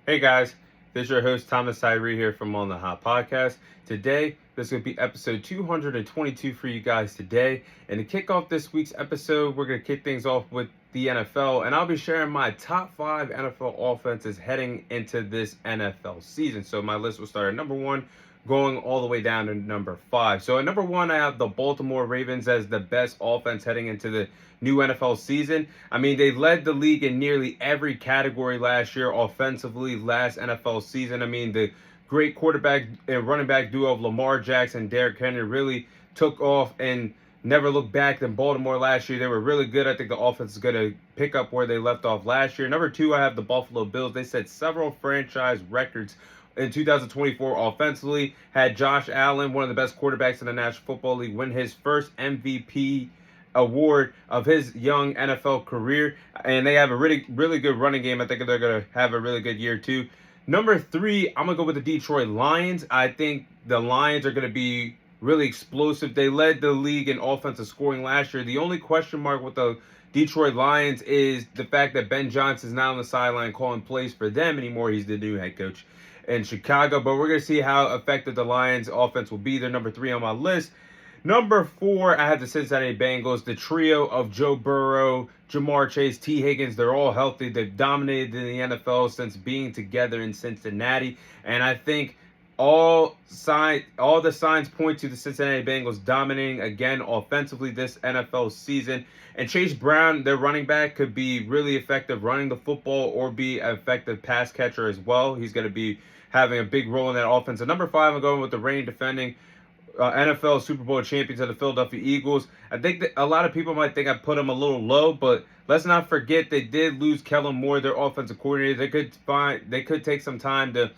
Hey guys, this is your host Thomas Tyree here from On the Hot Podcast. Today, this is going to be episode 222 for you guys today. And to kick off this week's episode, we're going to kick things off with the NFL. And I'll be sharing my top 5 NFL offenses heading into this NFL season. So my list will start at number 1, going all the way down to number 5. So at number 1, I have the Baltimore Ravens as the best offense heading into the new NFL season. I mean, they led the league in nearly every category last year offensively last NFL season. I mean, the great quarterback and running back duo of Lamar Jackson and Derrick Henry really took off and never looked back in Baltimore last year. They were really good. I think the offense is going to pick up where they left off last year. Number 2, I have the Buffalo Bills. They set several franchise records in 2024 offensively. Had Josh Allen, one of the best quarterbacks in the National Football League, win his first MVP award of his young NFL career, and they have a really good running game. I think they're going to have a really good year too. Number 3, I'm going to go with the Detroit Lions. I think the Lions are going to be really explosive. They led the league in offensive scoring last year. The only question mark with the Detroit Lions is the fact that Ben Johnson is not on the sideline calling plays for them anymore. He's the new head coach in Chicago, but we're going to see how effective the Lions offense will be. They're number 3 on my list. Number 4, I have the Cincinnati Bengals, the trio of Joe Burrow, Jamar Chase, T. Higgins. They're all healthy. They've dominated in the NFL since being together in Cincinnati. And I think all the signs point to the Cincinnati Bengals dominating again offensively this NFL season. And Chase Brown, their running back, could be really effective running the football or be an effective pass catcher as well. He's going to be having a big role in that offense. And number 5, I'm going with the reigning defending NFL Super Bowl champions of the Philadelphia Eagles. I think that a lot of people might think I put them a little low, but let's not forget they did lose Kellen Moore, their offensive coordinator. They could take some time to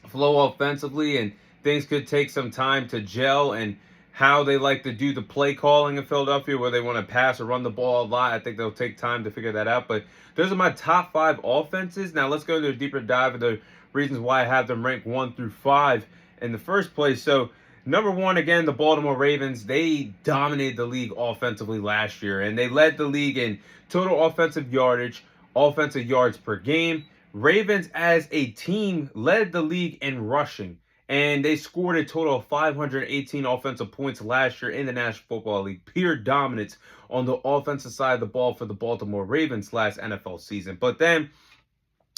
flow offensively, and things could take some time to gel and how they like to do the play calling in Philadelphia, where they want to pass or run the ball a lot. I think they'll take time to figure that out. But those are my top 5 offenses. Now let's go into a deeper dive of the reasons why I have them ranked 1 through 5 in the first place. So number 1, again, the Baltimore Ravens. They dominated the league offensively last year, and they led the league in total offensive yardage, offensive yards per game. Ravens as a team led the league in rushing, and they scored a total of 518 offensive points last year in the National Football League. Pure dominance on the offensive side of the ball for the Baltimore Ravens last NFL season. But then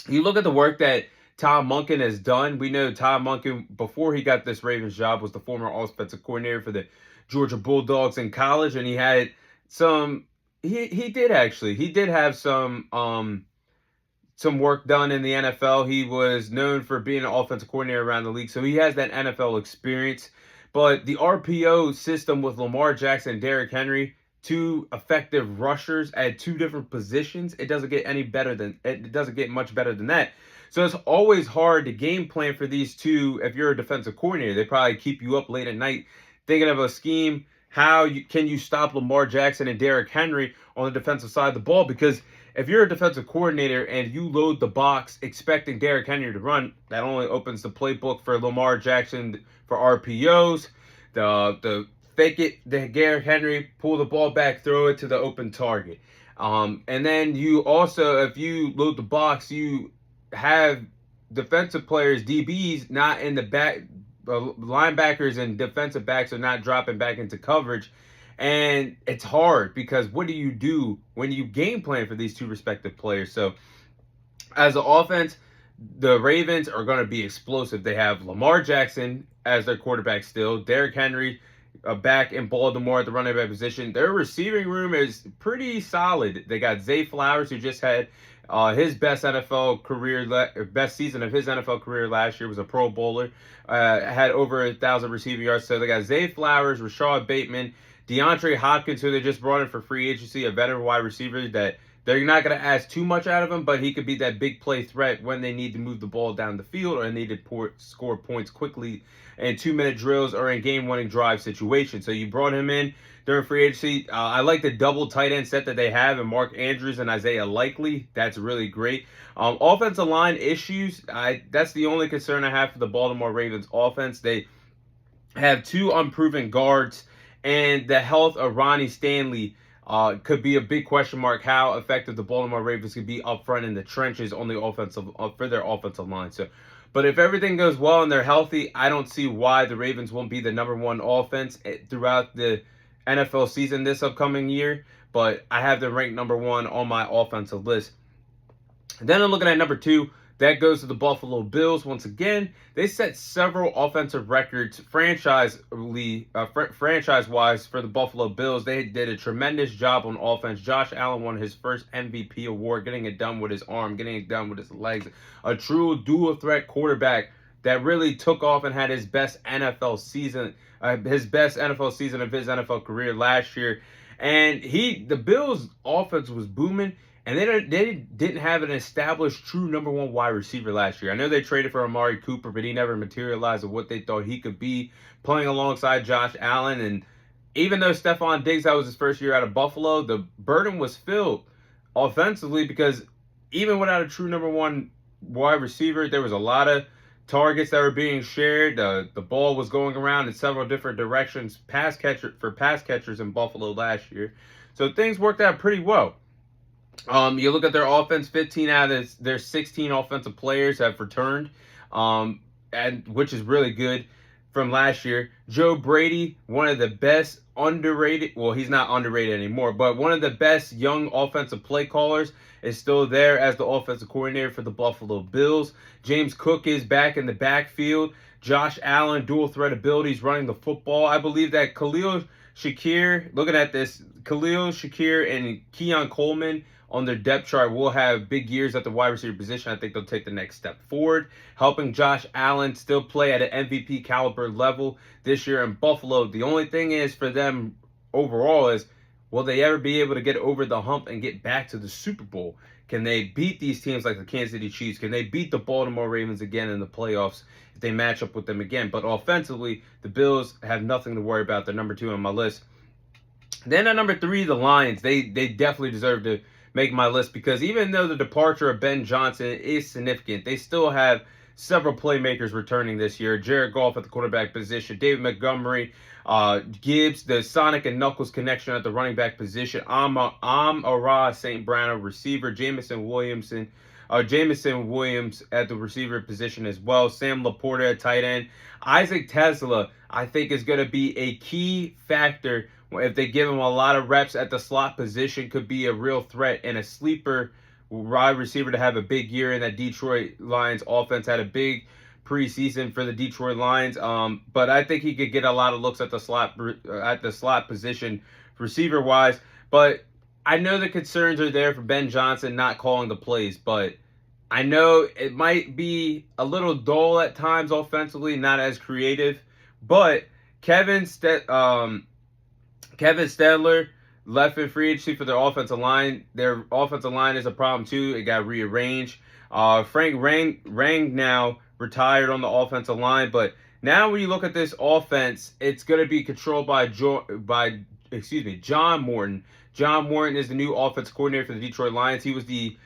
you look at the work that Tom Monken has done. We know Tom Monken, before he got this Ravens job, was the former offensive coordinator for the Georgia Bulldogs in college, and he had some. He did have some work done in the NFL. He was known for being an offensive coordinator around the league, so he has that NFL experience. But the RPO system with Lamar Jackson and Derrick Henry, 2 effective rushers at 2 different positions, it doesn't get much better than that. So it's always hard to game plan for these 2 if you're a defensive coordinator. They probably keep you up late at night thinking of a scheme. Can you stop Lamar Jackson and Derrick Henry on the defensive side of the ball? Because if you're a defensive coordinator and you load the box expecting Derrick Henry to run, that only opens the playbook for Lamar Jackson for RPOs. The fake it, the Derrick Henry, pull the ball back, throw it to the open target. And then you also, if you load the box, you have defensive players, DBs, not in the back. Linebackers and defensive backs are not dropping back into coverage. And it's hard because what do you do when you game plan for these 2 respective players? So as an offense, the Ravens are going to be explosive. They have Lamar Jackson as their quarterback still. Derrick Henry back in Baltimore at the running back position. Their receiving room is pretty solid. They got Zay Flowers, who just had his best season of his NFL career last year, was a Pro Bowler. Had over 1,000 receiving yards. So they got Zay Flowers, Rashad Bateman, DeAndre Hopkins, who they just brought in for free agency, a veteran wide receiver that they're not going to ask too much out of him, but he could be that big play threat when they need to move the ball down the field or need to score points quickly in 2-minute drills or in game-winning drive situations. So you brought him in during free agency. I like the double tight end set that they have in Mark Andrews and Isaiah Likely. That's really great. Offensive line issues, that's the only concern I have for the Baltimore Ravens offense. They have 2 unproven guards, and the health of Ronnie Stanley Could be a big question mark how effective the Baltimore Ravens could be up front in the trenches on the offensive for their offensive line. So, but if everything goes well and they're healthy, I don't see why the Ravens won't be the number one offense throughout the NFL season this upcoming year. But I have them ranked number one on my offensive list. And then I'm looking at number two. That goes to the Buffalo Bills. Once again, they set several offensive records franchise-wise for the Buffalo Bills. They did a tremendous job on offense. Josh Allen won his first MVP award, getting it done with his arm, getting it done with his legs. A true dual-threat quarterback that really took off and had his best NFL season of his NFL career last year. And the Bills' offense was booming. And they didn't have an established true number one wide receiver last year. I know they traded for Amari Cooper, but he never materialized of what they thought he could be playing alongside Josh Allen. And even though Stephon Diggs, that was his first year out of Buffalo, the burden was filled offensively because even without a true number one wide receiver, there was a lot of targets that were being shared. The ball was going around in several different directions, pass catchers in Buffalo last year. So things worked out pretty well. You look at their offense, 15 out of their 16 offensive players have returned, and which is really good from last year. Joe Brady, one of the best underrated, well, he's not underrated anymore, but one of the best young offensive play callers is still there as the offensive coordinator for the Buffalo Bills. James Cook is back in the backfield. Josh Allen, dual threat abilities running the football. I believe that Khalil Shakir, looking at this, Khalil Shakir and Keon Coleman on their depth chart will have big years at the wide receiver position. I think they'll take the next step forward, helping Josh Allen still play at an MVP caliber level this year in Buffalo. The only thing is for them overall is, will they ever be able to get over the hump and get back to the Super Bowl? Can they beat these teams like the Kansas City Chiefs? Can they beat the Baltimore Ravens again in the playoffs if they match up with them again? But offensively, the Bills have nothing to worry about. They're number two on my list. Then at number three, the Lions. They definitely deserve to make my list because even though the departure of Ben Johnson is significant, they still have several playmakers returning this year. Jared Goff at the quarterback position, David Montgomery, Gibbs, the Sonic and Knuckles connection at the running back position, Amon-Ra St. Brown, receiver, Jameson Williams at the receiver position as well, Sam Laporta at tight end. Isaac Tesla, I think, is going to be a key factor. If they give him a lot of reps at the slot position, could be a real threat and a sleeper wide receiver to have a big year in that Detroit Lions offense. Had a big preseason for the Detroit Lions, but I think he could get a lot of looks at the slot position receiver wise. But I know the concerns are there for Ben Johnson not calling the plays, but I know it might be a little dull at times offensively, not as creative. But Kevin Stedler left in free agency for their offensive line. Their offensive line is a problem too. It got rearranged. Frank Ragnow retired on the offensive line, but now when you look at this offense, it's going to be controlled by John Morton. John Morton is the new offensive coordinator for the Detroit Lions. He was the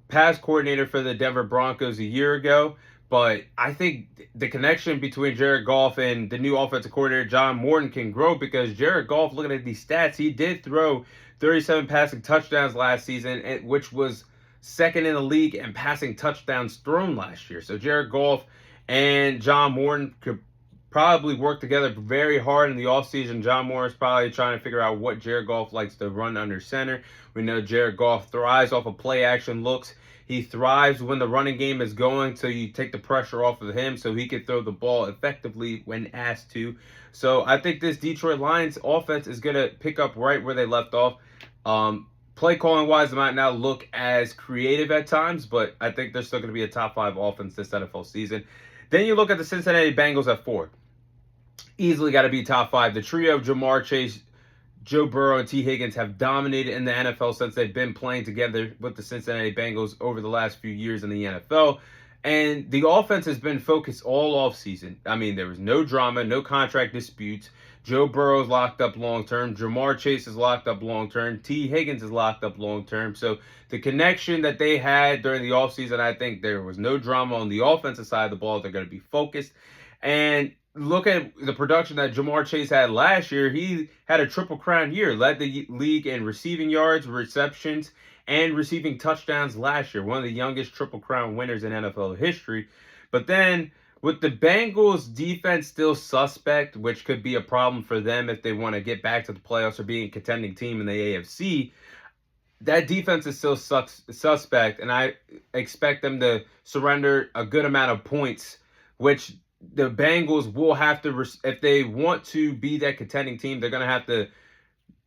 pass coordinator for the Denver Broncos a year ago. But I think the connection between Jared Goff and the new offensive coordinator, John Morton, can grow because Jared Goff, looking at these stats, he did throw 37 passing touchdowns last season, which was second in the league in passing touchdowns thrown last year. So Jared Goff and John Morton could probably work together very hard in the offseason. John Morton's probably trying to figure out what Jared Goff likes to run under center. We know Jared Goff thrives off of play action looks. He thrives when the running game is going, so you take the pressure off of him so he can throw the ball effectively when asked to. So I think this Detroit Lions offense is going to pick up right where they left off. Play calling wise, it might not look as creative at times, but I think they're still going to be a top 5 offense this NFL season. Then you look at the Cincinnati Bengals at 4. Easily got to be top 5. The trio of Ja'Marr Chase, Joe Burrow, and T. Higgins have dominated in the NFL since they've been playing together with the Cincinnati Bengals over the last few years in the NFL. And the offense has been focused all offseason. I mean, there was no drama, no contract disputes. Joe Burrow's locked up long-term. Ja'Marr Chase is locked up long-term. T. Higgins is locked up long-term. So the connection that they had during the offseason, I think there was no drama on the offensive side of the ball. They're going to be focused. And look at the production that Ja'Marr Chase had last year. He had a triple crown year, led the league in receiving yards, receptions, and receiving touchdowns last year. One of the youngest triple crown winners in NFL history. But then with the Bengals defense still suspect, which could be a problem for them if they want to get back to the playoffs or be a contending team in the AFC, that defense is still suspect, and I expect them to surrender a good amount of points, which the Bengals will have to, if they want to be that contending team, they're going to have to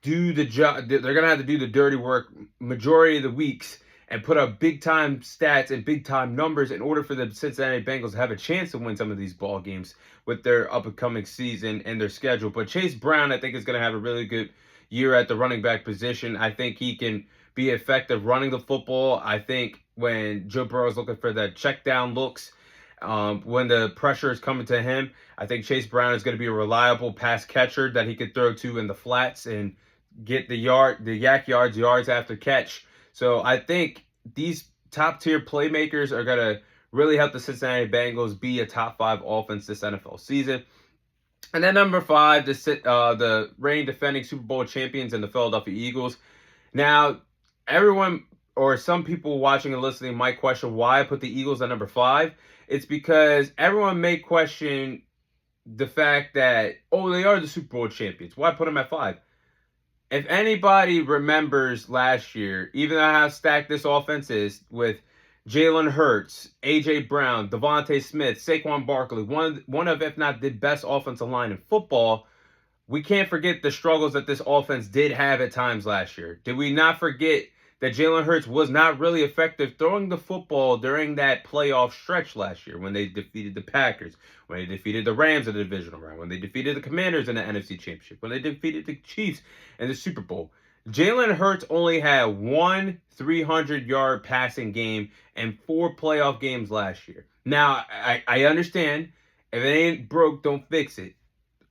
do the job. They're going to have to do the dirty work majority of the weeks and put up big time stats and big time numbers in order for the Cincinnati Bengals to have a chance to win some of these ball games with their up and coming season and their schedule. But Chase Brown, I think, is going to have a really good year at the running back position. I think he can be effective running the football. I think when Joe Burrow is looking for the check down looks, when the pressure is coming to him, I think Chase Brown is going to be a reliable pass catcher that he could throw to in the flats and get the yards after catch. So I think these top tier playmakers are going to really help the Cincinnati Bengals be a top 5 offense this NFL season. And then number 5, the reigning defending Super Bowl champions and the Philadelphia Eagles. Now, everyone or some people watching and listening might question why I put the Eagles at number 5. It's because everyone may question the fact that, oh, they are the Super Bowl champions. Why put them at 5? If anybody remembers last year, even how stacked this offense is with Jalen Hurts, A.J. Brown, Devontae Smith, Saquon Barkley, one of, if not the best offensive line in football, we can't forget the struggles that this offense did have at times last year. Did we not forget that Jalen Hurts was not really effective throwing the football during that playoff stretch last year when they defeated the Packers, when they defeated the Rams in the divisional round, when they defeated the Commanders in the NFC Championship, when they defeated the Chiefs in the Super Bowl? Jalen Hurts only had one 300-yard passing game and 4 playoff games last year. Now, I understand if it ain't broke, don't fix it.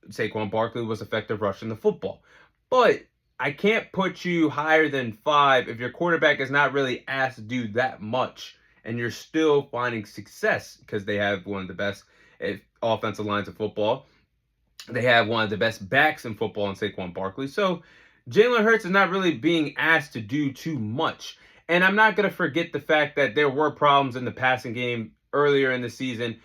Saquon Barkley was effective rushing the football. But I can't put you higher than 5 if your quarterback is not really asked to do that much and you're still finding success because they have one of the best offensive lines of football. They have one of the best backs in football in Saquon Barkley. So Jalen Hurts is not really being asked to do too much. And I'm not going to forget the fact that there were problems in the passing game earlier in the season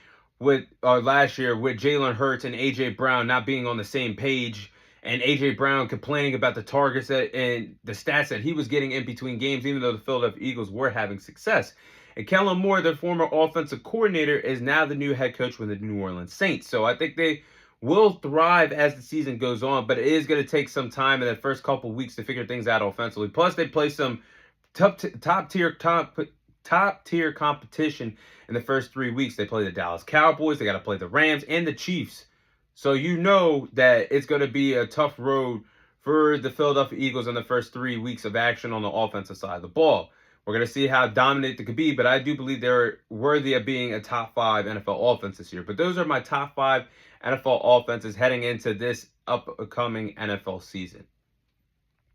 last year with Jalen Hurts and A.J. Brown not being on the same page, and A.J. Brown complaining about the targets and the stats that he was getting in between games, even though the Philadelphia Eagles were having success. And Kellen Moore, their former offensive coordinator, is now the new head coach with the New Orleans Saints. So I think they will thrive as the season goes on, but it is going to take some time in the first couple of weeks to figure things out offensively. Plus, they play some top tier competition in the first 3 weeks. They play the Dallas Cowboys, they got to play the Rams and the Chiefs. So you know that it's going to be a tough road for the Philadelphia Eagles in the first 3 weeks of action on the offensive side of the ball. We're going to see how dominant they could be, but I do believe they're worthy of being a top 5 NFL offense this year. But those are my top 5 NFL offenses heading into this upcoming NFL season.